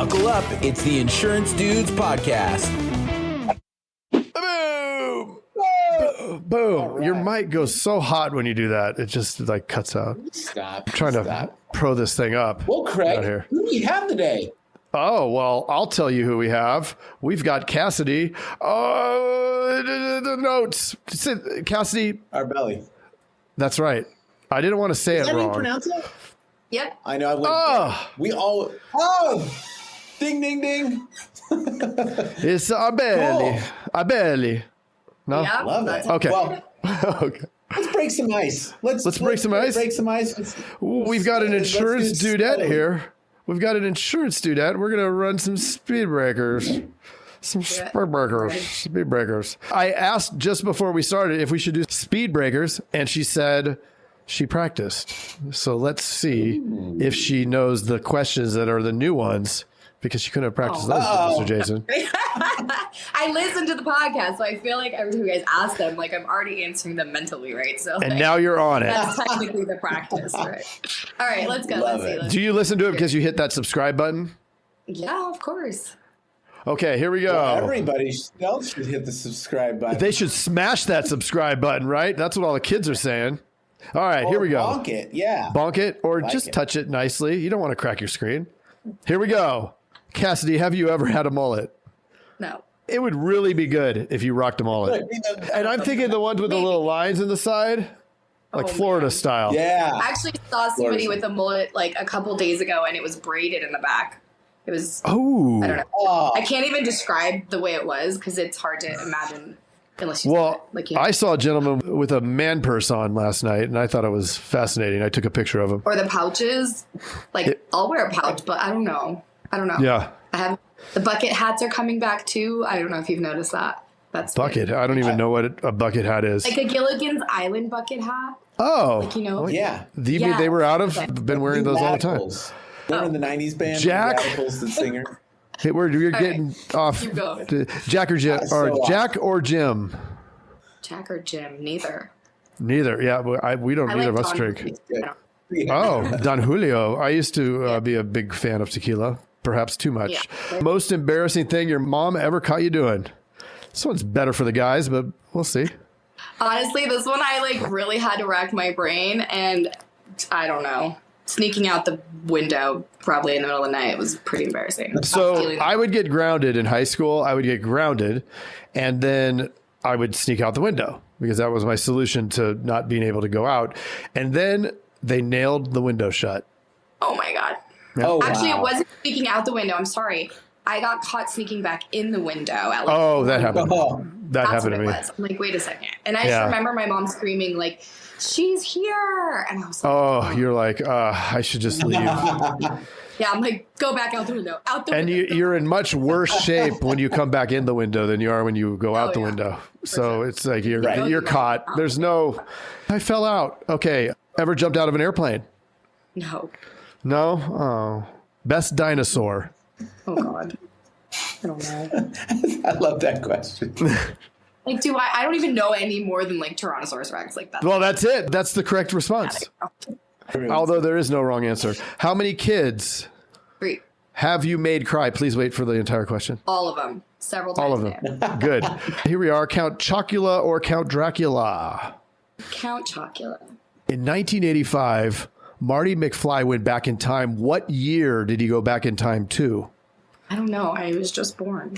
Buckle up. It's the Insurance Dudes Podcast. Boom! Boom. Right. Your mic goes so hot when you do that. It just like cuts out. Stop. I'm trying to pro this thing up. Well, Craig, who do we have today? Oh, well, I'll tell you who we have. We've got Cassidy. The notes. Cassidy. Arbeli. That's right. I didn't want to say it wrong. Is that how you pronounce it? Yep. I know. We all. Ding, ding, ding. It's Arbeli. Cool. Arbeli. No? Yeah, love it. Okay. Well, okay. Let's break some ice. Let's break some ice. Break some ice. We've got an insurance dudette here. We've got an insurance dudette. We're going to run some speed breakers. Speed breakers. I asked just before we started if we should do speed breakers, and she said she practiced. So let's see if she knows the questions that are the new ones, because she couldn't have practiced those, Mr. Jason. I listened to the podcast, so I feel like every time you guys ask them, like I'm already answering them mentally, right? So and now you're on it. That's technically the practice, right? All right, let's go. Let's see. Do you listen to it because you hit that subscribe button? Yeah, of course. Okay, here we go. Well, everybody else should hit the subscribe button. They should smash that subscribe button, right? That's what all the kids are saying. All right, here we go. Bonk it, yeah. Bonk it, or just touch it nicely. You don't want to crack your screen. Here we go. Cassidy, have you ever had a mullet? No. It would really be good if you rocked a mullet. And I'm thinking the ones with the little lines in the side, like Florida style. Yeah. I actually saw somebody with a mullet like a couple days ago, and it was braided in the back. It was, I don't know. I can't even describe the way it was because it's hard to imagine unless you see it. I saw a gentleman with a man purse on last night, and I thought it was fascinating. I took a picture of him. Or the pouches. I'll wear a pouch, but I don't know. Yeah. The bucket hats are coming back too. I don't know if you've noticed that. That's bucket. I don't even know what a bucket hat is. Like a Gilligan's Island bucket hat. Oh. Like, you know. Yeah. They were out of. I've been wearing those all the time. Remember the 90s band? Jack. The singer. Hey, you're getting off. Jack or Jim? Jack or Jim? Jack or Jim? Neither. Neither. Yeah, we don't. Neither of us drink. Oh, Don Julio. I used to be a big fan of tequila. Perhaps too much. Yeah. Most embarrassing thing your mom ever caught you doing? This one's better for the guys, but we'll see. Honestly, this one I really had to rack my brain, and I don't know. Sneaking out the window probably in the middle of the night was pretty embarrassing. So I would get grounded in high school. I would get grounded, and then I would sneak out the window because that was my solution to not being able to go out. And then they nailed the window shut. Oh, my God. Yeah. Oh, actually, it wasn't sneaking out the window. I'm sorry. I got caught sneaking back in the window. That happened. That happened to me. I'm like, wait a second. And I just remember my mom screaming, like, she's here. And I was like, you're like, I should just leave. Yeah, I'm like, go back out the window. And you're in much worse shape when you come back in the window than you are when you go out the window. So it's like you're caught. There's no, I fell out. Okay. Ever jumped out of an airplane? No. No? Oh. Best dinosaur? Oh, God. I don't know. I love that question. I don't even know any more than Tyrannosaurus Rex. Well, that's it. That's the correct response. Although there is no wrong answer. How many kids 3 have you made cry? Please wait for the entire question. All of them. Several times. All of them. Good. Here we are. Count Chocula or Count Dracula? Count Chocula. In 1985, Marty McFly went back in time. What year did he go back in time to? I don't know. I was just born.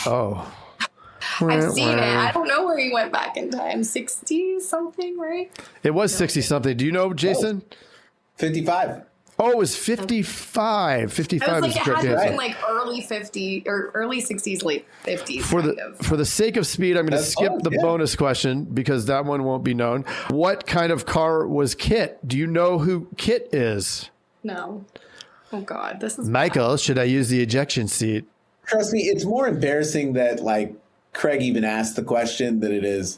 Oh. I've seen it. I don't know where he went back in time. 60 something, right? It was 60 something. Do you know, Jason? 55. Oh, it was 55. 55 is the correct answer. It had been early 50s or early 60s, late 50s. For the sake of speed, I'm going to skip the bonus question because that one won't be known. What kind of car was Kit? Do you know who Kit is? No. Oh, God. This is Michael, should I use the ejection seat? Trust me, it's more embarrassing that Craig even asked the question than it is.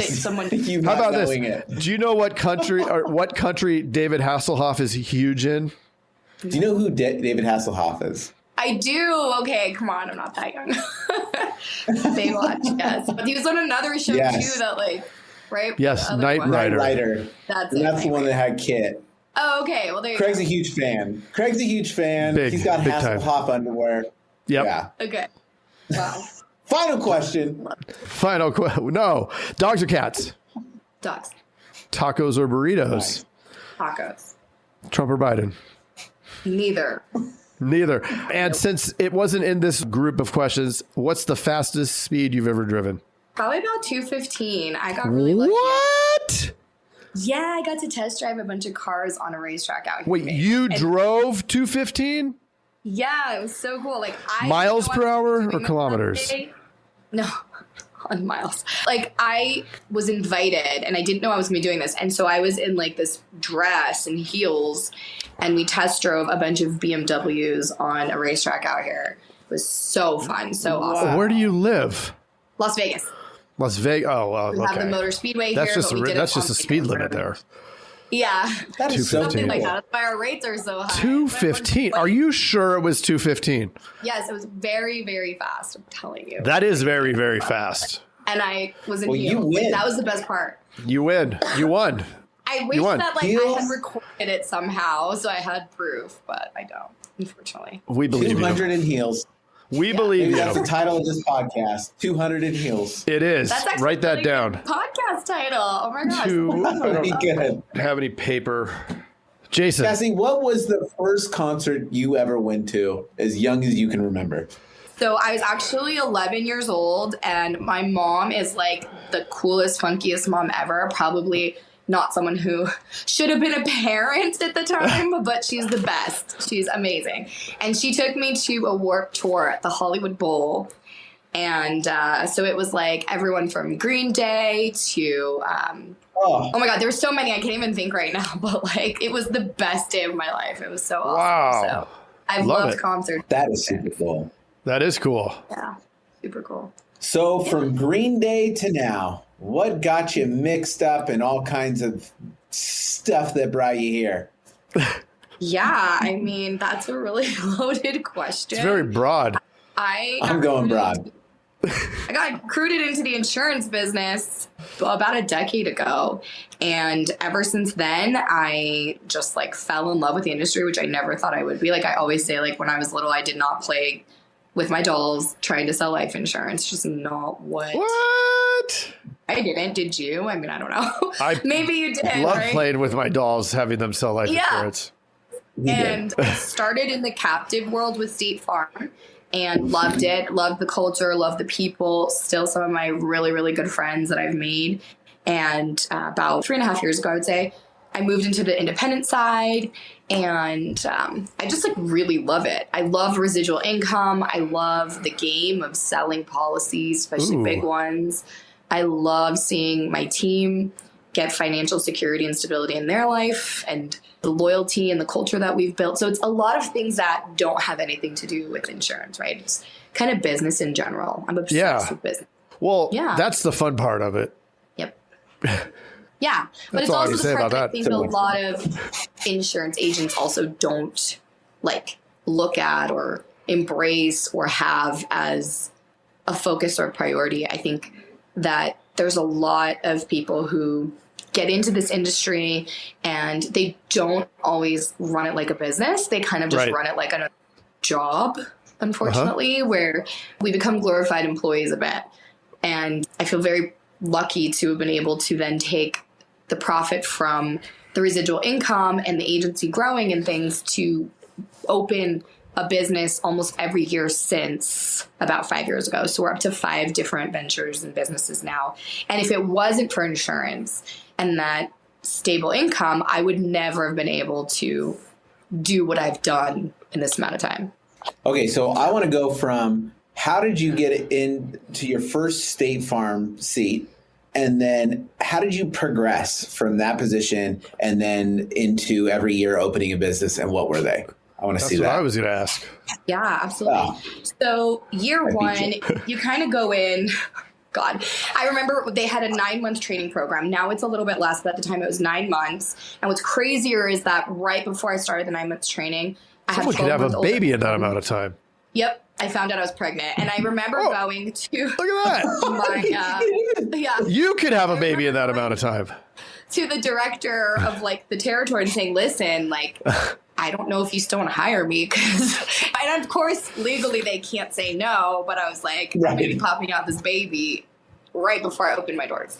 Someone. How about this? Do you know what country David Hasselhoff is huge in? Do you know who David Hasselhoff is? I do. Okay, come on. I'm not that young. Baywatch, yes. But he was on another show too that right? Yes, Knight Rider. That's the one that had Kit. Oh, okay. Well, there you Craig's go. a huge fan. He's got big time. Hasselhoff underwear. Yep. Yeah. Okay. Wow. Final question. No. Dogs or cats? Dogs. Tacos or burritos? Nice. Tacos. Trump or Biden? Neither. Neither. And since it wasn't in this group of questions, what's the fastest speed you've ever driven? Probably about 215. I got really lucky. What? Yeah, I got to test drive a bunch of cars on a racetrack out here. Wait, you drove 215? Yeah, it was so cool. Like Miles I per hour doing or this kilometers? that day. No, on miles. Like I was invited and I didn't know I was going to be doing this. And so I was in like this dress and heels and we test drove a bunch of BMWs on a racetrack out here. It was so fun. So awesome. Where do you live? Las Vegas. Las Vegas. Oh, We okay. have the Motor Speedway That's here. just but we did that's it just on a speed weekends. limit there. Yeah. That is so 215. cool. Like that's why our rates are so high. 215. Are you sure it was 215? Yes, it was very, very fast. I'm telling you. That is very, very fast. And I was in Well, you heels. Like, win. that was the best part. You win. You won. I wish won. that like I Heels? had recorded it somehow, so I had proof, but I don't, unfortunately. We believe 200 you. in heels. We believe Maybe you. that's the title of this podcast. 200 in heels. It is. That's actually Write that really down. good podcast title. Oh my gosh. That would be good. Have any paper? Jason. Cassie, what was the first concert you ever went to as young as you can remember? So I was actually 11 years old, and my mom is like the coolest, funkiest mom ever. Probably not someone who should have been a parent at the time, but she's the best. She's amazing. And she took me to a Warped Tour at the Hollywood Bowl. And so it was like everyone from Green Day to, oh my God, there were so many I can't even think right now, but like it was the best day of my life. It was so awesome. Wow. So I've Love loved it. concerts. That is super cool. That is cool. Yeah, super cool. So from Green Day to now, what got you mixed up in all kinds of stuff that brought you here? Yeah, I mean, that's a really loaded question. It's very broad. I'm going broad. I got recruited into the insurance business about a decade ago. And ever since then, I just like fell in love with the industry, which I never thought I would be. Like I always say, like when I was little, I did not play with my dolls trying to sell life insurance. Just not what I didn't. Did you? I mean, I don't know. Maybe you did. Love right? playing with my dolls, having them sell life insurance. And I started in the captive world with State Farm and loved it. Loved the culture, loved the people. Still some of my really, really good friends that I've made. And about 3.5 years ago, I would say, I moved into the independent side, and I just like really love it. I love residual income. I love the game of selling policies, especially big ones. I love seeing my team get financial security and stability in their life, and the loyalty and the culture that we've built. So it's a lot of things that don't have anything to do with insurance, right? It's kind of business in general. I'm obsessed with business. Well, that's the fun part of it. Yep. Yeah. But it's all I also can the say part about that I that. think a lot of insurance agents also don't like look at or embrace or have as a focus or priority. I think that there's a lot of people who get into this industry and they don't always run it like a business. They kind of just run it like a job, unfortunately, where we become glorified employees a bit. And I feel very lucky to have been able to then take the profit from the residual income and the agency growing and things to open a business almost every year since about 5 years ago. So we're up to 5 different ventures and businesses now. And if it wasn't for insurance and that stable income, I would never have been able to do what I've done in this amount of time. Okay, so I want to go from how did you get into your first State Farm seat? And then how did you progress from that position and then into every year opening a business, and what were they? I want to see that. That's what I was going to ask. Yeah, absolutely. Oh. So year one, you kind of go in. God, I remember they had a 9-month training program. Now it's a little bit less, but at the time it was 9 months. And what's crazier is that right before I started the 9 months training, I Someone could have a baby in that amount of time. Yep. I found out I was pregnant, and I remember going to look at that. my, You could have a baby in that amount of time. to the director of like the territory and saying, listen, like, I don't know if you still want to hire me, because, and of course, legally they can't say no, but I was like, I'm going to be popping out this baby right before I opened my doors.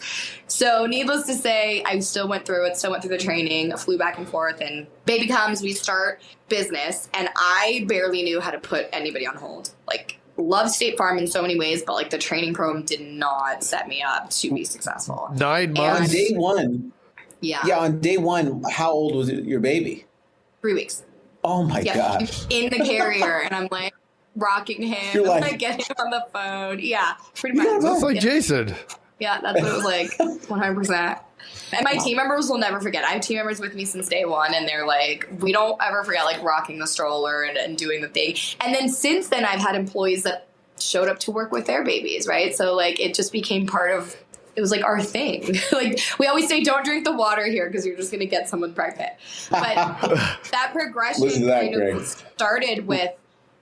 So needless to say, I still went through it, still went through the training, flew back and forth, and baby comes, we start business, and I barely knew how to put anybody on hold. Like, love State Farm in so many ways, but like the training program did not set me up to be successful. 9 months? On day one. Yeah. Yeah, on day one, how old was your baby? 3 weeks. Oh my gosh. In the carrier, and I'm like rocking him, You're like getting him on the phone. Yeah, pretty much. That's like Jason. Yeah, that's what it was like, 100%. And my team members will never forget. I have team members with me since day one, and they're like, we don't ever forget, like, rocking the stroller and doing the thing. And then since then, I've had employees that showed up to work with their babies, right? So, like, it just became part of, it was like our thing. Like, we always say, don't drink the water here because you're just going to get someone pregnant. But that progression kind of started with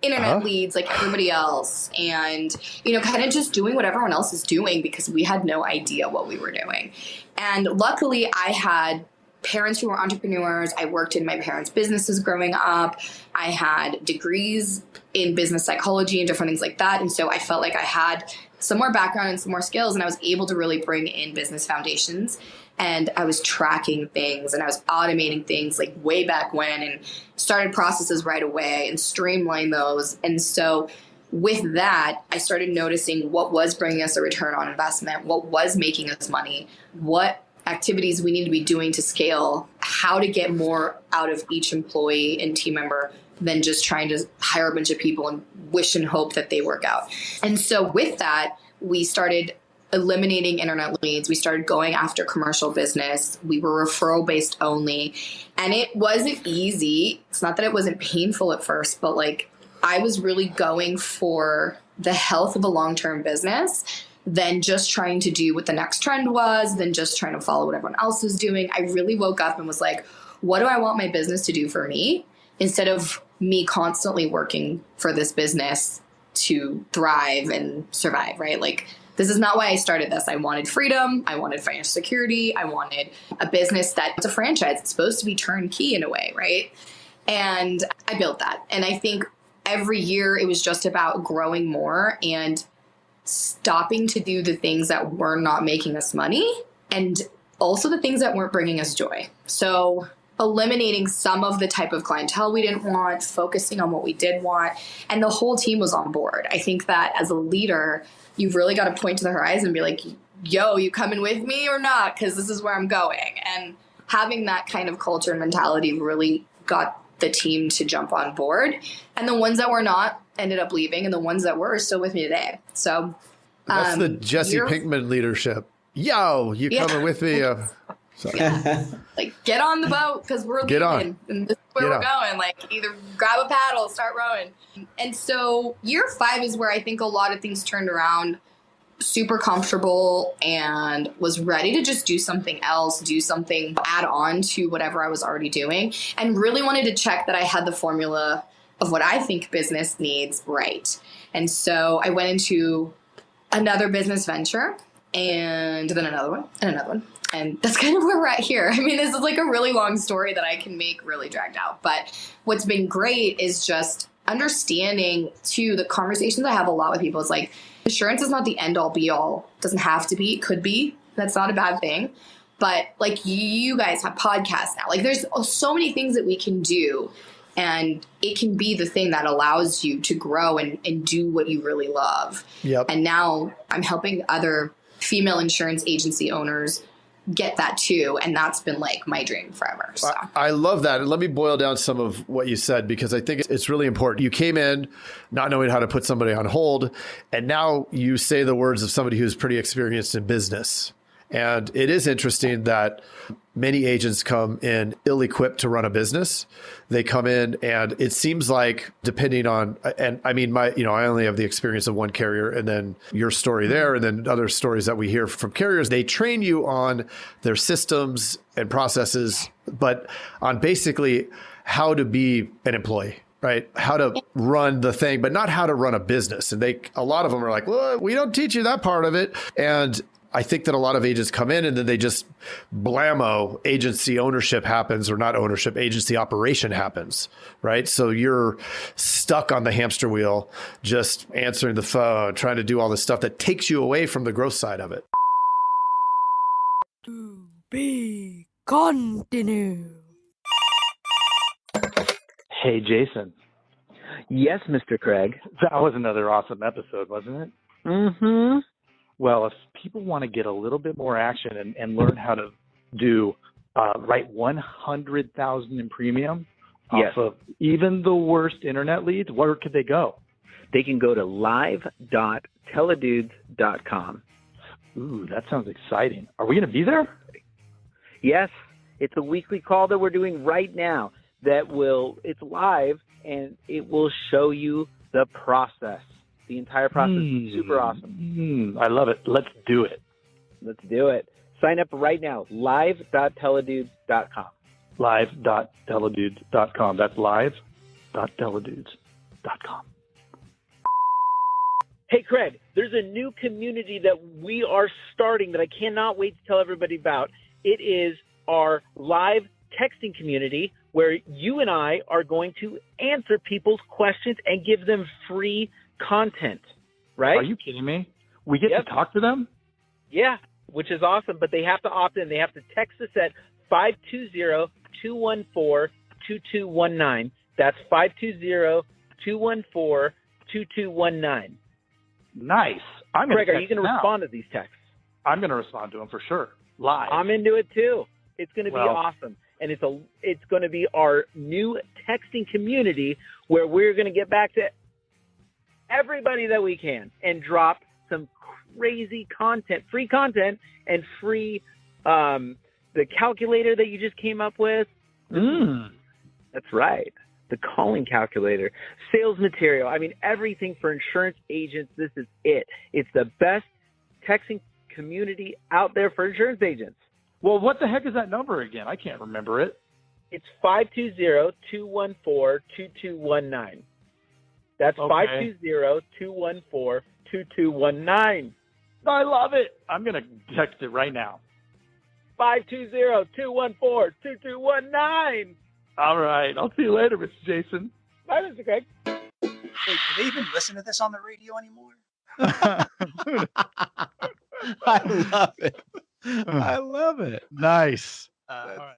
internet leads like everybody else, and, you know, kind of just doing what everyone else is doing because we had no idea what we were doing. And luckily I had parents who were entrepreneurs. I worked in my parents' businesses growing up. I had degrees in business psychology and different things like that. And so I felt like I had some more background and some more skills, and I was able to really bring in business foundations. And I was tracking things and I was automating things like way back when, and started processes right away and streamlined those. And so with that, I started noticing what was bringing us a return on investment, what was making us money, what activities we need to be doing to scale, how to get more out of each employee and team member than just trying to hire a bunch of people and wish and hope that they work out. And so with that, we started eliminating internet leads. We started going after commercial business. We were referral based only. And it wasn't easy. It's not that it wasn't painful at first, but like I was really going for the health of a long-term business than just trying to do what the next trend was, than just trying to follow what everyone else was doing. I really woke up and was like, what do I want my business to do for me? Instead of me constantly working for this business to thrive and survive, right? Like, this is not why I started this. I wanted freedom. I wanted financial security. I wanted a business that's a franchise. It's supposed to be turnkey in a way, right? And I built that. And I think every year it was just about growing more and stopping to do the things that were not making us money, and also the things that weren't bringing us joy. So eliminating some of the type of clientele we didn't want, focusing on what we did want, and the whole team was on board. I think that as a leader, you've really got to point to the horizon and be like, yo, you coming with me or not? Because this is where I'm going. And having that kind of culture and mentality really got the team to jump on board. And the ones that were not ended up leaving, and the ones that were are still with me today. So that's the Jesse Pinkman leadership. Yo, you coming with me? Sorry. Yeah. Like, get on the boat because we're leaving. And this is where we're going. Like, either grab a paddle, start rowing. And so year 5 is where I think a lot of things turned around. Super comfortable and was ready to just do something else, do something, add on to whatever I was already doing, and really wanted to check that I had the formula of what I think business needs right. And so I went into another business venture, and then another one, and another one. And that's kind of where we're at here. I mean, this is like a really long story that I can make really dragged out. But what's been great is just understanding, too, the conversations I have a lot with people is like, insurance is not the end all be all. It doesn't have to be. It could be. That's not a bad thing. But like, you guys have podcasts now. Like, there's so many things that we can do. And it can be the thing that allows you to grow and do what you really love. Yep. And now I'm helping other female insurance agency owners get that too. And that's been like my dream forever. So I love that. And let me boil down some of what you said, because I think it's really important. You came in not knowing how to put somebody on hold, and now you say the words of somebody who's pretty experienced in business. And it is interesting that many agents come in ill-equipped to run a business. They come in and it seems like, depending on, and I mean, I only have the experience of one carrier, and then your story there, and then other stories that we hear from carriers. They train you on their systems and processes, but on basically how to be an employee, right? How to run the thing, but not how to run a business. And a lot of them are like, well, we don't teach you that part of it. And I think that a lot of agents come in and then they just blammo, agency ownership happens, or not ownership, agency operation happens, right? So you're stuck on the hamster wheel, just answering the phone, trying to do all this stuff that takes you away from the growth side of it. To be continued. Hey, Jason. Yes, Mr. Craig. That was another awesome episode, wasn't it? Mm-hmm. Well, if people want to get a little bit more action and learn how to write 100,000 in premium Yes. off of even the worst internet leads, where could they go? They can go to live.teledudes.com. Ooh, that sounds exciting. Are we going to be there? Yes, it's a weekly call that we're doing right now it's live, and it will show you the process. The entire process is super awesome. I love it. Let's do it. Let's do it. Sign up right now, live.teledudes.com. Live.teledudes.com. That's live.teledudes.com. Hey, Craig, there's a new community that we are starting that I cannot wait to tell everybody about. It is our live texting community where you and I are going to answer people's questions and give them free content, right? Are you kidding me? We get to talk to them? Yeah, which is awesome, but they have to opt in. They have to text us at 520-214-2219. That's 520-214-2219. Nice. Craig, are you going to respond to these texts? I'm going to respond to them for sure. Live. I'm into it too. It's going to be awesome. And it's going to be our new texting community where we're going to get back to everybody that we can and drop some crazy content, free content, and free the calculator that you just came up with. That's right. The calling calculator, sales material. I mean, everything for insurance agents. This is it. It's the best texting community out there for insurance agents. Well, what the heck is that number again? I can't remember it. It's 520-214-2219. That's 520-214-2219. I love it. I'm going to text it right now. 520-214-2219. All right. I'll see you later, Mr. Jason. Bye, Mr. Craig. Wait, do they even listen to this on the radio anymore? I love it. I love it. Nice. All right.